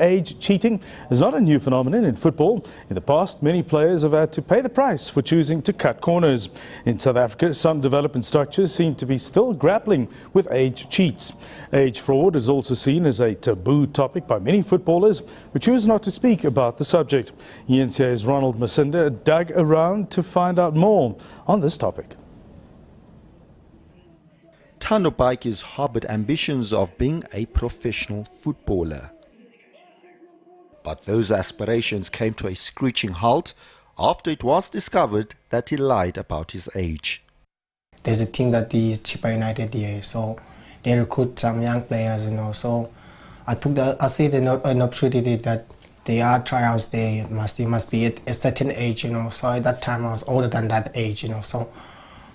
Age cheating is not a new phenomenon in football. In the past, many players have had to pay the price for choosing to cut corners. In South Africa, some development structures seem to be still grappling with age cheats. Age fraud is also seen as a taboo topic by many footballers who choose not to speak about the subject. ENCA's Ronald Masinda dug around to find out more on this topic. Thando Baiki's harbored ambitions of being a professional footballer. But those aspirations came to a screeching halt after it was discovered that he lied about his age. There's a team that is Chippa United here, so they recruit some young players, so I see an opportunity that there are tryouts there, you must be at a certain age, so at that time I was older than that age, so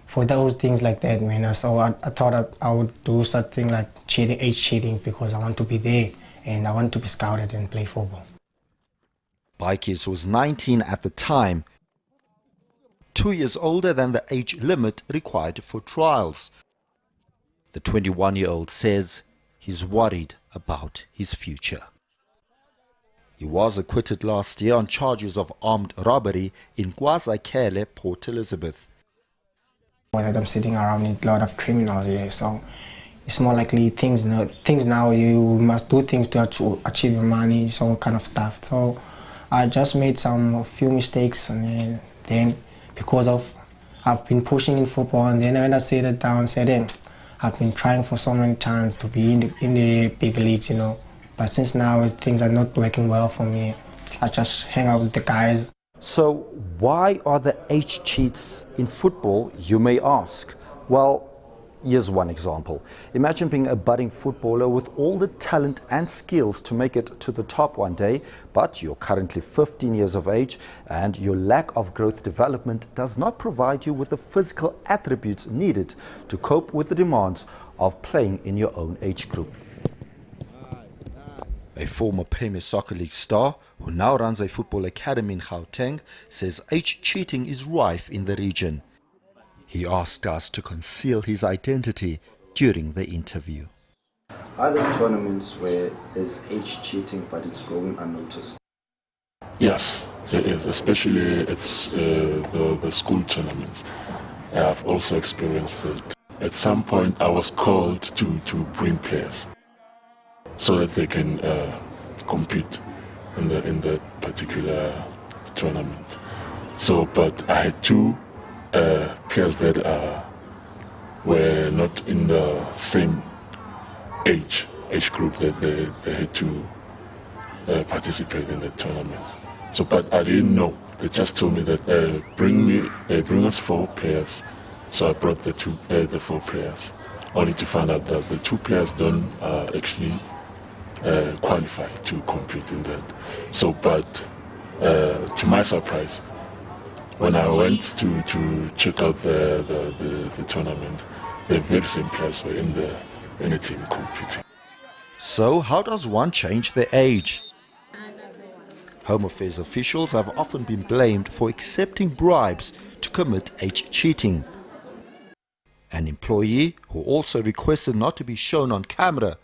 for those things like that, so I thought I would do something like age cheating because I want to be there and I want to be scouted and play football. Baikis was 19 at the time, 2 years older than the age limit required for trials. The 21-year-old says he's worried about his future. He was acquitted last year on charges of armed robbery in KwaZulu, Port Elizabeth. That I'm sitting around with a lot of criminals here, so it's more likely things now you must do things to achieve your money, some kind of stuff. So I just made a few mistakes, and then because I've been pushing in football, and then when I sit it down, I've been trying for so many times to be in the big leagues, But since now things are not working well for me, I just hang out with the guys. So why are the age cheats in football, you may ask? Well, here's one example. Imagine being a budding footballer with all the talent and skills to make it to the top one day, but you're currently 15 years of age and your lack of growth development does not provide you with the physical attributes needed to cope with the demands of playing in your own age group. A former Premier Soccer League star who now runs a football academy in Gauteng says age cheating is rife in the region. He asked us to conceal his identity during the interview. Are there tournaments where there's age cheating but it's going unnoticed? Yes, there is, especially it's the school tournaments. I've also experienced it. At some point I was called to bring players so that they can compete in the particular tournament. So, but I had two players that were not in the same age group that they had to participate in the tournament. So, but I didn't know. They just told me that bring us 4 players. So I brought the 4 players, only to find out that the 2 players don't actually qualify to compete in that. So, but to my surprise, when I went to check out the tournament, the very same players were in the team competing. So how does one change their age? Home Affairs officials have often been blamed for accepting bribes to commit age cheating. An employee who also requested not to be shown on camera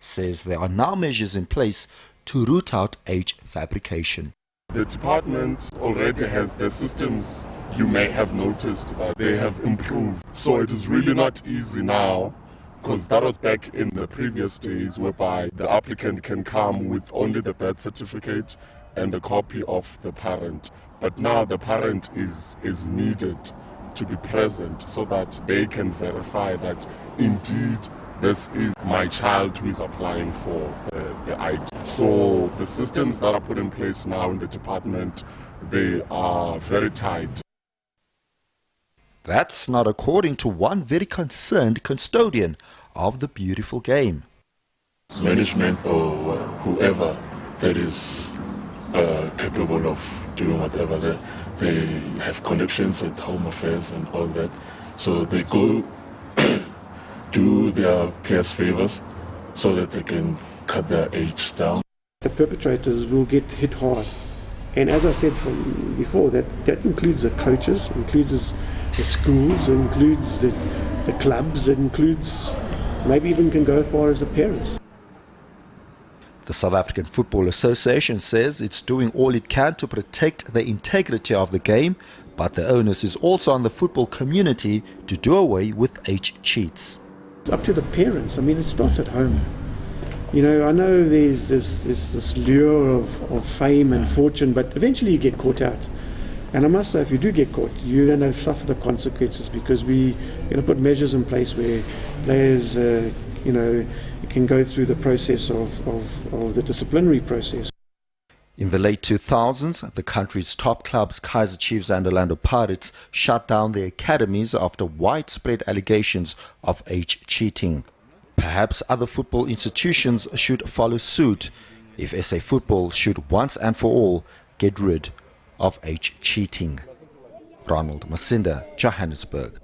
says there are now measures in place to root out age fabrication. The department already has the systems. You may have noticed that they have improved. So it is really not easy now, because that was back in the previous days whereby the applicant can come with only the birth certificate and a copy of the parent. But now the parent is needed to be present so that they can verify that indeed this is my child who is applying for the ID. So the systems that are put in place now in the department, they are very tight. That's not according to one very concerned custodian of the beautiful game. Management or whoever that is capable of doing whatever, they have connections at Home Affairs and all that. So they go do their players favors so that they can cut their age down. The perpetrators will get hit hard. And as I said from before, that includes the coaches, includes the schools, includes the clubs, it includes, maybe even can go as far as the parents. The South African Football Association says it's doing all it can to protect the integrity of the game, but the onus is also on the football community to do away with age cheats. It's up to the parents. I mean, it starts at home. You know, I know there's this lure of fame and fortune, but eventually you get caught out. And I must say, if you do get caught, you're going to suffer the consequences, because we're going to put measures in place where players, can go through the process of the disciplinary process. In the late 2000s, the country's top clubs, Kaizer Chiefs and Orlando Pirates, shut down their academies after widespread allegations of age cheating. Perhaps other football institutions should follow suit if SA football should once and for all get rid of age cheating. Ronald Masinda, Johannesburg.